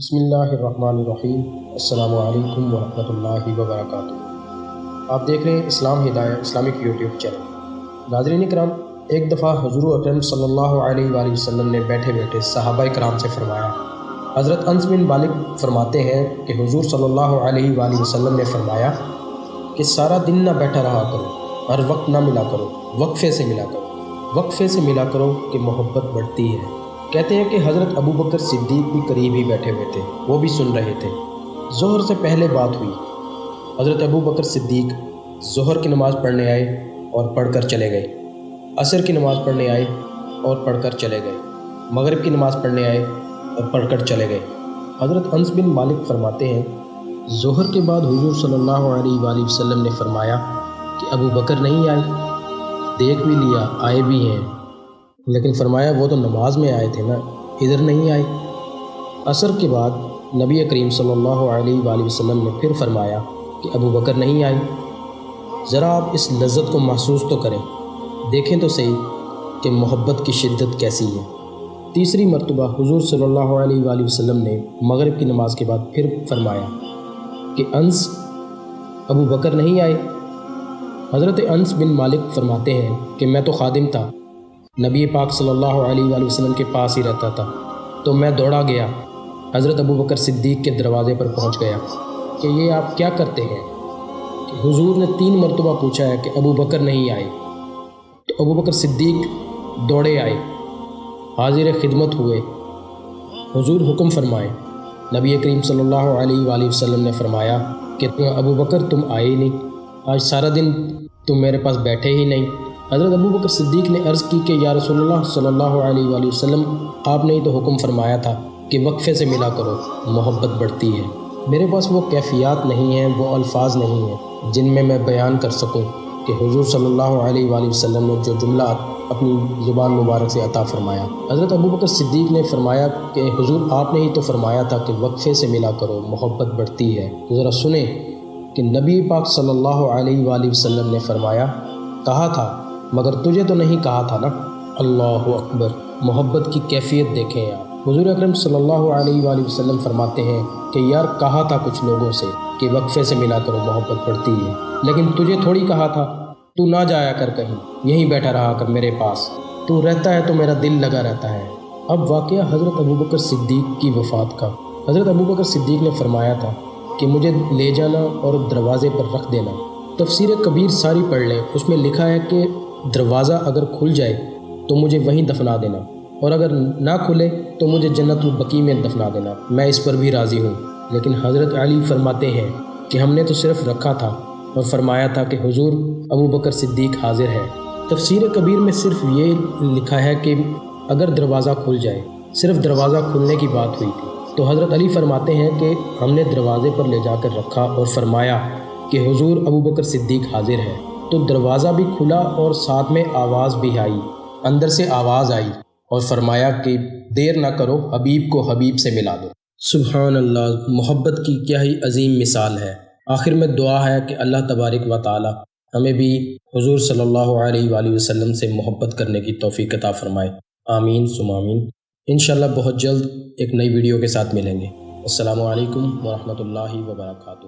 بسم اللہ الرحمن الرحیم۔ السلام علیکم ورحمۃ اللہ وبرکاتہ۔ آپ دیکھ رہے ہیں اسلام ہدایہ اسلامک یوٹیوب چینل۔ ناظرین کرام، ایک دفعہ حضور اکرم صلی اللہ علیہ وآلہ وسلم نے بیٹھے بیٹھے صحابہ کرام سے فرمایا۔ حضرت انس بن مالک فرماتے ہیں کہ حضور صلی اللہ علیہ وآلہ وسلم نے فرمایا کہ سارا دن نہ بیٹھا رہا کرو، ہر وقت نہ ملا کرو، وقفے سے ملا کرو، وقفے سے ملا کرو کہ محبت بڑھتی ہے۔ کہتے ہیں کہ حضرت ابو بکر صدیق بھی قریب ہی بیٹھے ہوئے تھے، وہ بھی سن رہے تھے۔ ظہر سے پہلے بات ہوئی، حضرت ابو بکر صدیق ظہر کی نماز پڑھنے آئے اور پڑھ کر چلے گئے، عصر کی نماز پڑھنے آئے اور پڑھ کر چلے گئے، مغرب کی نماز پڑھنے آئے اور پڑھ کر چلے گئے۔ حضرت انس بن مالک فرماتے ہیں ظہر کے بعد حضور صلی اللہ علیہ وآلہ وسلم نے فرمایا کہ ابو بکر نہیں آئے، دیکھ بھی لیا آئے بھی ہیں، لیکن فرمایا وہ تو نماز میں آئے تھے نا، ادھر نہیں آئے۔ عصر کے بعد نبی کریم صلی اللہ علیہ وآلہ وسلم نے پھر فرمایا کہ ابو بکر نہیں آئے۔ ذرا آپ اس لذت کو محسوس تو کریں، دیکھیں تو صحیح کہ محبت کی شدت کیسی ہے۔ تیسری مرتبہ حضور صلی اللہ علیہ وآلہ وسلم نے مغرب کی نماز کے بعد پھر فرمایا کہ انس ابو بکر نہیں آئے۔ حضرت انس بن مالک فرماتے ہیں کہ میں تو خادم تھا، نبی پاک صلی اللہ علیہ وآلہ وسلم کے پاس ہی رہتا تھا، تو میں دوڑا گیا، حضرت ابو بکر صدیق کے دروازے پر پہنچ گیا کہ یہ آپ کیا کرتے ہیں؟ کہ حضور نے 3 مرتبہ پوچھا ہے کہ ابو بکر نہیں آئے، تو ابو بکر صدیق دوڑے آئے، حاضر خدمت ہوئے، حضور حکم فرمائے۔ نبی کریم صلی اللہ علیہ وآلہ وسلم نے فرمایا کہ ابو بکر تم آئے ہی نہیں، آج سارا دن تم میرے پاس بیٹھے ہی نہیں۔ حضرت ابو بکر صدیق نے عرض کی کہ یا رسول اللہ صلی اللہ علیہ وآلہ وسلم، آپ نے ہی تو حکم فرمایا تھا کہ وقفے سے ملا کرو، محبت بڑھتی ہے۔ میرے پاس وہ کیفیات نہیں ہیں، وہ الفاظ نہیں ہیں جن میں بیان کر سکوں کہ حضور صلی اللہ علیہ وآلہ وسلم نے جو جملہ اپنی زبان مبارک سے عطا فرمایا۔ حضرت ابو بکر صدیق نے فرمایا کہ حضور آپ نے ہی تو فرمایا تھا کہ وقفے سے ملا کرو، محبت بڑھتی ہے۔ ذرا سنیں کہ نبی پاک صلی اللہ علیہ وآلہ وسلم نے فرمایا، کہا تھا مگر تجھے تو نہیں کہا تھا نا۔ اللہ اکبر، محبت کی کیفیت دیکھیں آپ۔ حضور اکرم صلی اللہ علیہ وآلہ وسلم فرماتے ہیں کہ یار کہا تھا کچھ لوگوں سے کہ وقفے سے ملا کرو، محبت بڑھتی ہے، لیکن تجھے تھوڑی کہا تھا، تو نہ جایا کر کہیں، یہیں بیٹھا رہا کر میرے پاس، تو رہتا ہے تو میرا دل لگا رہتا ہے۔ اب واقعہ حضرت ابو بکر صدیق کی وفات کا۔ حضرت ابو بکر صدیق نے فرمایا تھا کہ مجھے لے جانا اور دروازے پر رکھ دینا۔ تفسیر کبیر ساری پڑھ لیں، اس میں لکھا ہے کہ دروازہ اگر کھل جائے تو مجھے وہیں دفنا دینا، اور اگر نہ کھلے تو مجھے جنت البقیع میں دفنا دینا، میں اس پر بھی راضی ہوں۔ لیکن حضرت علی فرماتے ہیں کہ ہم نے تو صرف رکھا تھا اور فرمایا تھا کہ حضور ابو بکر صدیق حاضر ہے۔ تفسیر کبیر میں صرف یہ لکھا ہے کہ اگر دروازہ کھل جائے، صرف دروازہ کھلنے کی بات ہوئی تھی۔ تو حضرت علی فرماتے ہیں کہ ہم نے دروازے پر لے جا کر رکھا اور فرمایا کہ حضور ابو بکر صدیق حاضر ہے، تو دروازہ بھی کھلا اور ساتھ میں آواز بھی آئی، اندر سے آواز آئی اور فرمایا کہ دیر نہ کرو، حبیب کو حبیب سے ملا دو۔ سبحان اللہ، محبت کی کیا ہی عظیم مثال ہے۔ آخر میں دعا ہے کہ اللہ تبارک و تعالی ہمیں بھی حضور صلی اللہ علیہ وآلہ وسلم سے محبت کرنے کی توفیق عطا فرمائے، آمین ثم آمین۔ انشاءاللہ بہت جلد ایک نئی ویڈیو کے ساتھ ملیں گے۔ السلام علیکم ورحمۃ اللہ وبرکاتہ۔